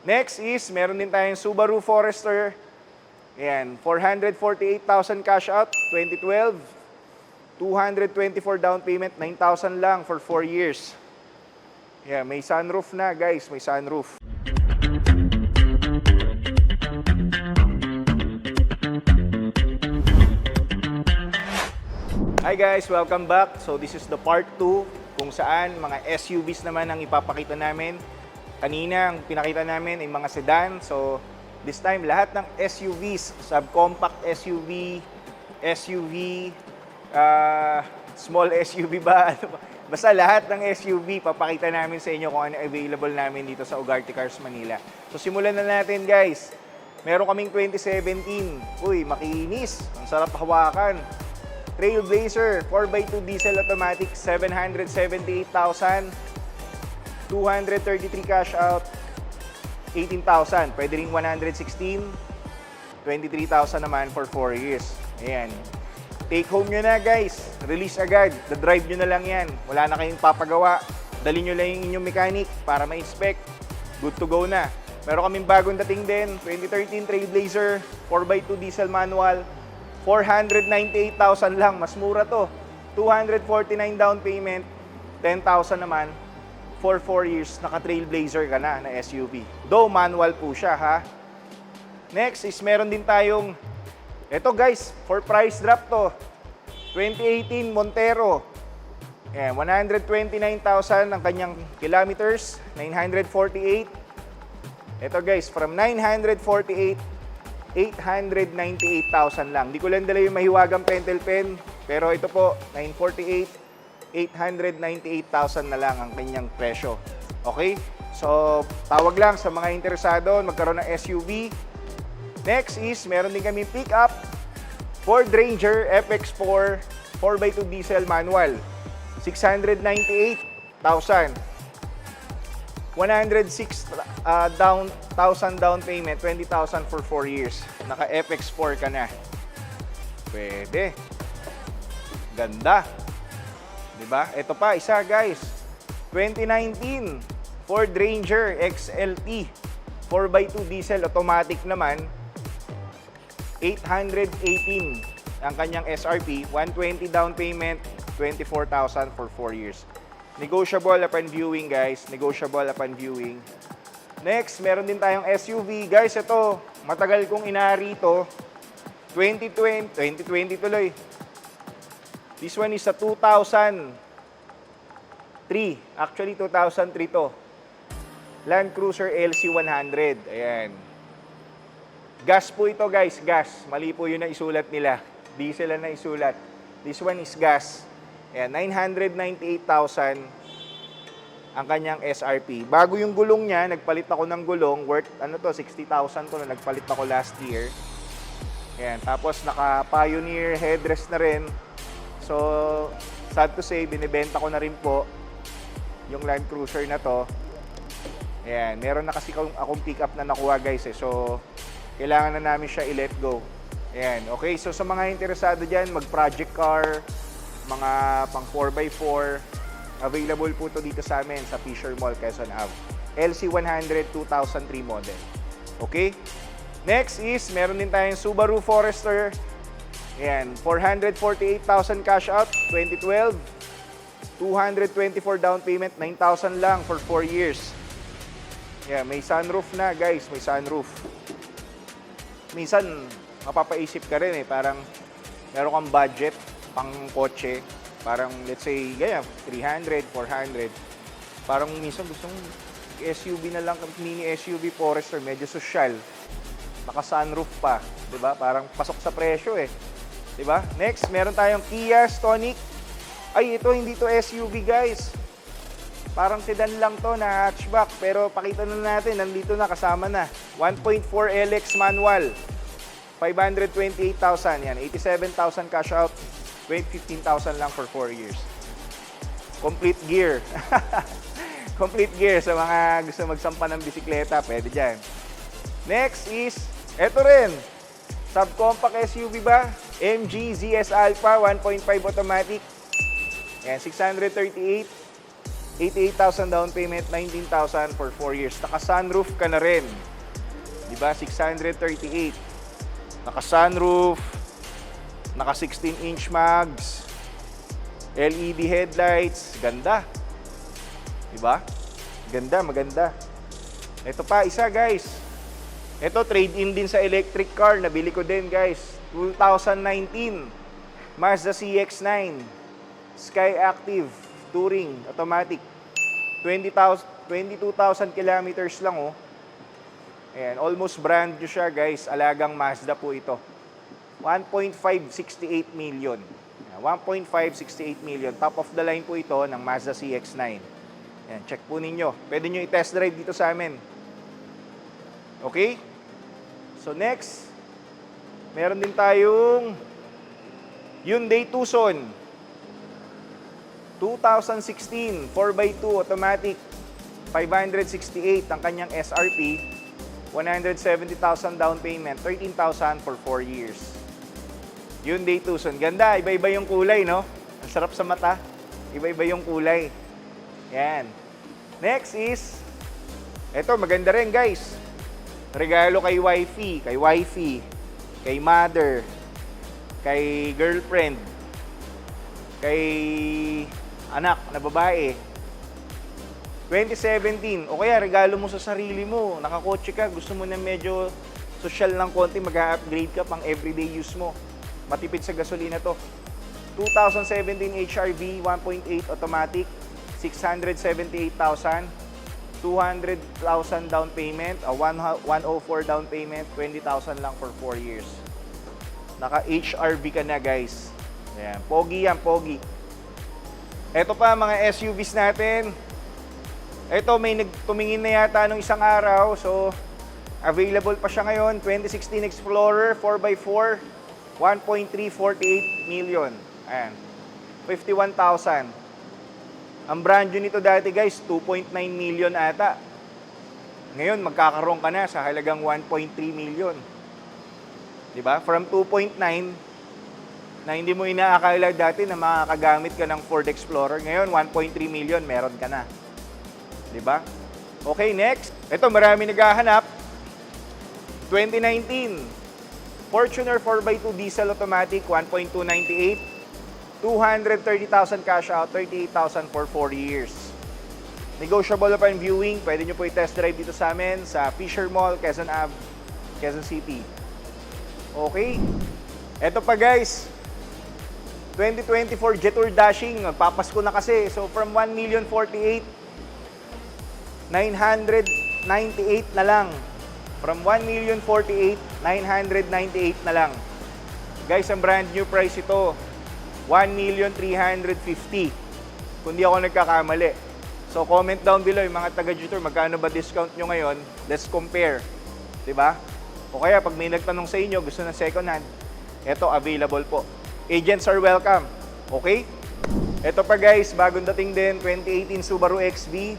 Next is, meron din tayong Subaru Forester. Ayan, 448,000 cash out, 2012. 224 down payment, 9,000 lang for 4 years. Ayan, may sunroof na guys, may sunroof. Hi guys, welcome back. So this is the part 2 kung saan mga SUVs naman ang ipapakita namin. Kanina ang pinakita namin ay mga sedan. So this time lahat ng SUVs, subcompact SUV, SUV, small SUV ba? Basta lahat ng SUV papakita namin sa inyo kung ano available namin dito sa Ugarte Cars Manila. So simulan na natin guys. Meron kaming 2017. Uy, makinis. Ang sarap hawakan. Trailblazer 4x2 diesel automatic, 778,000. 233 cash out, 18,000. Pwede rin 116, 23,000 naman for 4 years. Ayan. Take home nyo na guys. Release agad. The-drive nyo na lang yan. Wala na kayong papagawa. Dali nyo lang yung inyong mechanic para ma-inspect. Good to go na. Meron kaming bagong dating din. 2013 Trailblazer, 4x2 diesel manual. 498,000 lang. Mas mura to. 249 down payment. 10,000 naman. For 4 years, naka-Trailblazer ka na SUV. Though manual po siya ha. Next is meron din tayong, eto guys, for price drop to. 2018 Montero. Ayan, 129,000 ang kanyang kilometers. 948. Eto guys, from 948, 898,000 lang. Di ko lang dala yung mahiwagang pentel pen. Pero ito po, 948. 898,000 na lang ang kanyang presyo. Okay? So, tawag lang sa mga interesado magkaroon ng SUV. Next is, meron din kami pick-up Ford Ranger FX4 4x2 diesel manual. 698,000. 106,000 down payment, 20,000 for 4 years. Naka FX4 ka na. Pwede. Ganda. Diba? Ito pa, isa guys. 2019 Ford Ranger XLT 4x2 diesel automatic naman. 818 ang kanyang SRP. 120 down payment, 24,000 for 4 years. Negotiable upon viewing guys. Negotiable upon viewing. Next, meron din tayong SUV. Guys, ito, matagal kong inari ito. 2020 tuloy. This one is sa 2003. Actually, 2003 to. Land Cruiser LC100. Ayan. Gas po ito guys, gas. Mali po yun na isulat nila. Diesel na isulat. This one is gas. Ayan, 998,000 ang kanyang SRP. Bago yung gulong niya, nagpalit ako ng gulong. Worth, 60,000 to na nagpalit ako last year. Ayan, tapos naka-Pioneer headrest na rin. So, sad to say, binibenta ko na rin po yung Land Cruiser na to. Ayan, meron na kasi akong pick-up na nakuha guys eh. So, kailangan na namin siya i-let go. Ayan, okay. So, sa mga interesado dyan, mag-project car, mga pang 4x4, available po to dito sa amin sa Fisher Mall, Quezon Ave. LC100 2003 model. Okay? Next is, meron din tayong Subaru Forester. Ayan, 448,000 cash out, 2012. 224 down payment, 9,000 lang for 4 years. Ayan, may sunroof na guys, may sunroof. Minsan, mapapaisip ka rin eh, parang meron kang budget pang kotse. Parang let's say, ganyan, 300, 400. Parang minsan gusto mong SUV na lang, mini SUV Forester, medyo social. Naka-sunroof pa, 'di ba? Parang pasok sa presyo eh. 'Di ba? Next, meron tayong Kia Stonic. Ay, ito hindi to SUV, guys. Parang sedan lang to na hatchback, pero pakita na natin, nandito na, kasama na. 1.4 LX manual. 528,000 yan. 87,000 cash out. 15,000 lang for 4 years. Complete gear. Complete gear sa mga gusto magsampa ng bisikleta, pwede dyan. Next is, eto rin. Subcompact SUV ba? MG ZS Alpha 1.5 automatic. Ayan, 638. 88,000 down payment, 19,000 for 4 years. Naka-sunroof ka na rin. Diba? 638. Naka-sunroof, naka 16-inch mags, LED headlights, ganda. Diba? Ganda, maganda. Ito pa, isa guys. Ito, trade-in din sa electric car. Nabili ko din guys. 2019, Mazda CX-9, Sky Active, Touring, automatic. 22,000 kilometers lang oh. Ayan, almost brand new siya guys. Alagang Mazda po ito. 1.568 million. 1.568 million. Top of the line po ito ng Mazda CX-9. Ayan, check po ninyo. Pwede nyo i-test drive dito sa amin. Okay? So next, meron din tayong Hyundai Tucson. 2016, 4x2 automatic. 568 ang kanyang SRP. 170,000 down payment, 13,000 for 4 years. Hyundai Tucson. Ganda, iba-iba yung kulay, no? Ang sarap sa mata. Iba-iba yung kulay. Yan. Next is, eto, maganda rin, guys. Regalo kay wifey, kay mother, kay girlfriend, kay anak na babae. 2017, o kaya regalo mo sa sarili mo, nakakotse ka, gusto mo na medyo social ng konti, mag-upgrade ka pang everyday use mo. Matipid sa gasolina to. 2017 HRV 1.8 automatic, 678,000, 200,000 down payment, 104 down payment, 20,000 lang for 4 years. Naka HRV ka na guys. Ayan, pogi yan, pogi. Ito pa mga SUVs natin. Ito, may nagtumingin na yata nung isang araw. So, available pa siya ngayon. 2016 Explorer 4x4, 1.348 million. Ayan. 51,000. Ang brand new nito dati guys, 2.9 million ata. Ngayon, magkakaroon ka na sa halagang 1.3 million. Diba? From 2.9, na hindi mo inaakala dati na makakagamit ka ng Ford Explorer. Ngayon, 1.3 million, meron ka na. Diba? Okay, next. Ito, marami naghahanap. 2019, Fortuner 4x2 diesel automatic, 1.298. 230,000 cash out, 38,000 for 4 years. Negotiable pa in viewing. Pwede nyo po i-test drive dito sa amin sa Fisher Mall, Quezon Ave, Quezon City. Okay. Ito pa guys. 2024 Jetour Dashing. Magpapasko na kasi. So from 1,048,998 na lang. From 1,048,998 na lang. Guys, ang brand new price ito. 1,350,000. Kung di ako nagkakamali. So comment down below yung mga taga-Jetour, magkano ba discount nyo ngayon? Let's compare. Diba? O kaya pag may nagtanong sa inyo, gusto ng second hand, ito available po. Agents are welcome. Okay? Ito pa guys, bagong dating din, 2018 Subaru XV.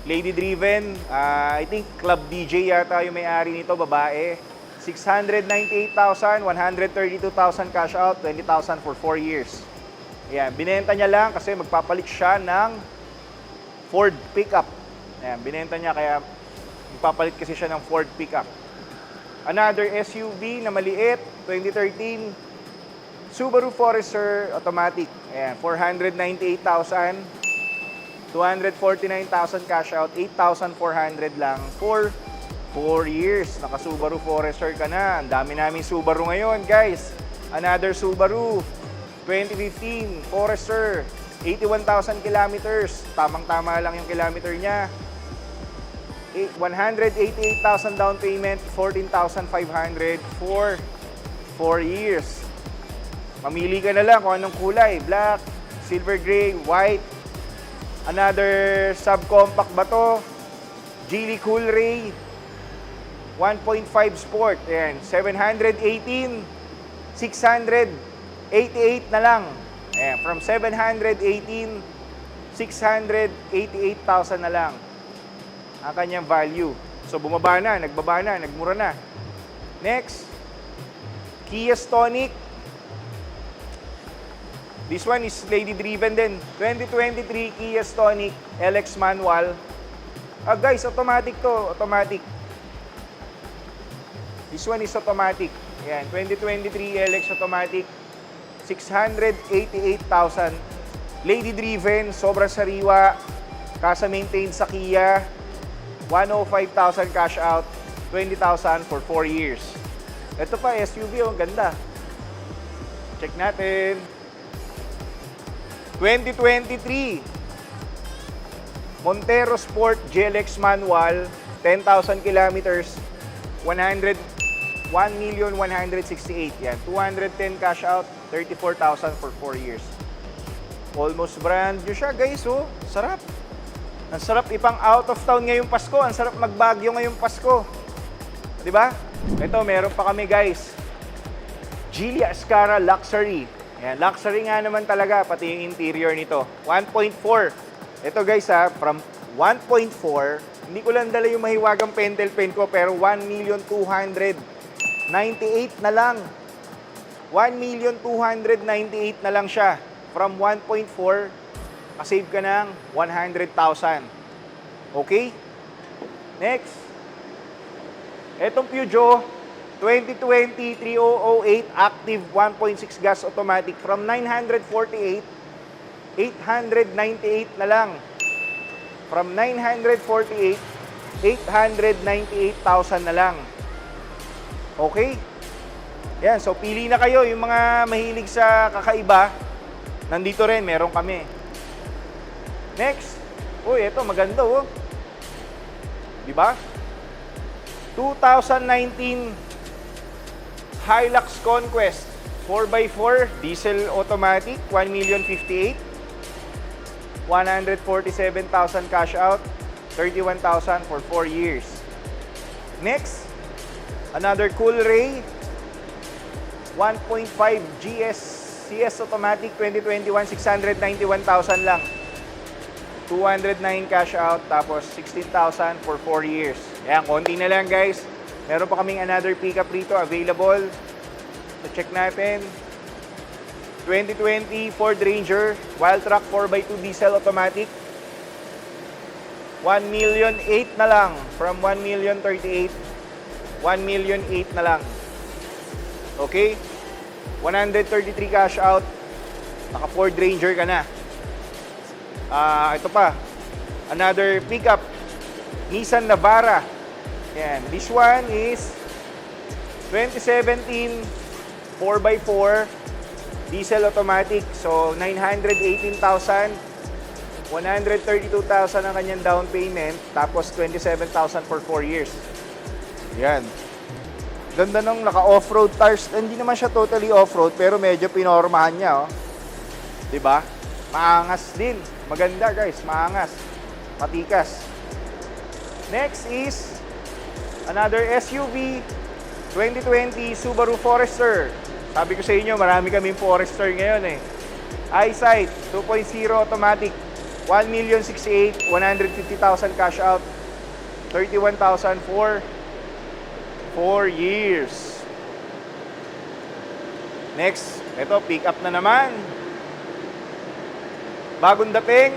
Lady driven. I think Club DJ yata yung may-ari nito, babae. 698,000, 132,000 cash out, 20,000 for 4 years. Ayan, binenta niya lang kasi magpapalit siya ng Ford pickup. Ayan, binenta niya kaya magpapalit kasi siya ng Ford pickup. Another SUV na maliit, 2013, Subaru Forester automatic. Ayan, 498,000, 249,000 cash out, 8,400 lang for 4 years. Naka Subaru Forester ka na. Ang dami namin Subaru ngayon, guys. Another Subaru, 2015 Forester, 81,000 kilometers. Tamang-tama lang yung kilometer niya. 188,000 down payment, 14,500 for 4 years. Mamili ka na lang kung anong kulay. Black, silver gray, white. Another subcompact ba to? Geely Coolray 1.5 Sport. Ayan, 718, 688 na lang. Ayan, from 718, 688,000 na lang ang kanyang value. So bumaba na, nagbaba na, nagmura na. Next, Kia Stonic. This one is lady-driven din. 2023 Kia Stonic LX manual. Guys, automatic to. Automatic. This one is automatic. Ayan, 2023 LX automatic. 688,000. Lady-driven, sobrang sariwa. Kasa maintained sa Kia. 105,000 cash out. 20,000 for 4 years. Ito pa, SUV, ang ganda. Check natin. 2023 Montero Sport GLX manual, 10,000 kilometers, 1,168,000. Yan, 210 cash out, 34,000 for 4 years. Almost brand new siya, guys, oh. Sarap. Ang sarap ipang out of town ngayong Pasko. Ang sarap magbagyo ngayong Pasko. 'Di ba? Ito, meron pa kami, guys. Geely Ascara Luxury. Ayan, luxury nga naman talaga, pati yung interior nito. 1.4. Ito, guys, from 1.4, hindi ko lang dala yung mahiwagang pentel pen ko, pero 1,298,000 na lang. 1,298,000 na lang siya. From 1.4, kasave ka ng 100,000. Okay? Next. Etong Peugeot 2020 3008 active 1.6 gas automatic from 948, 898 na lang. From 948, 898,000 na lang. Okay? Yan, so pili na kayo yung mga mahilig sa kakaiba. Nandito rin, meron kami. Next. Uy, ito maganda, oh. Di ba? 2019 Hilux Conquest 4x4 diesel automatic, 1,058,000. 147,000 cash out, 31,000 for 4 years. Next, another Coolray 1.5 CS automatic 2021, 691,000 lang. 209 cash out, tapos 16,000 for 4 years. Ayan, konti na lang, guys. Meron pa kaming another pickup rito available. So check natin. 2020 Ford Ranger Wildtrak 4x2 diesel automatic. 1,008,000 na lang. From 1,038,000, 1,008,000 na lang. Okay? 133 cash out. Naka Ford Ranger ka na. Ito pa. Another pickup. Nissan Navara. Yan. This one is 2017 4x4 diesel automatic. So, 918,000. 132,000 ang kanyang down payment. Tapos, 27,000 for 4 years. Yan. Ganda ng naka-off-road tires. Hindi naman siya totally off-road, pero medyo pinormahan niya, oh. Diba? Maangas din. Maganda, guys. Maangas. Matikas. Next is another SUV 2020 Subaru Forester. Sabi ko sa inyo, marami kaming Forester ngayon eh. Eyesight 2.0 automatic, 1,068,000, 150,000 cash out, 31,000 for 4 years. Next, ito pick up na naman. Bagong dating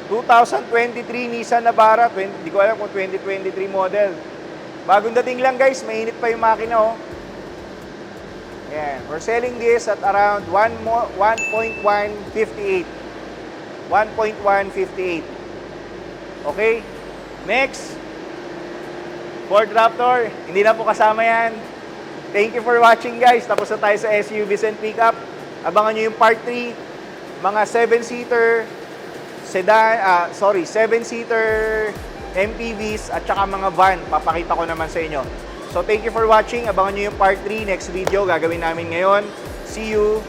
2023 Nissan Navara, hindi ko alam kung 2023 model. Bagong dating lang, guys, mainit pa yung makina, oh. Ayan, we're selling this at around 1.158. 1.158. Okay? Next, Ford Raptor. Hindi na po kasama yan. Thank you for watching, guys. Tapos na tayo sa SUVs and pickup. Abangan nyo yung part 3. Mga 7-seater sedan, 7-seater MPVs at saka mga van. Papakita ko naman sa inyo. So, thank you for watching. Abangan nyo yung part 3. Next video, gagawin namin ngayon. See you!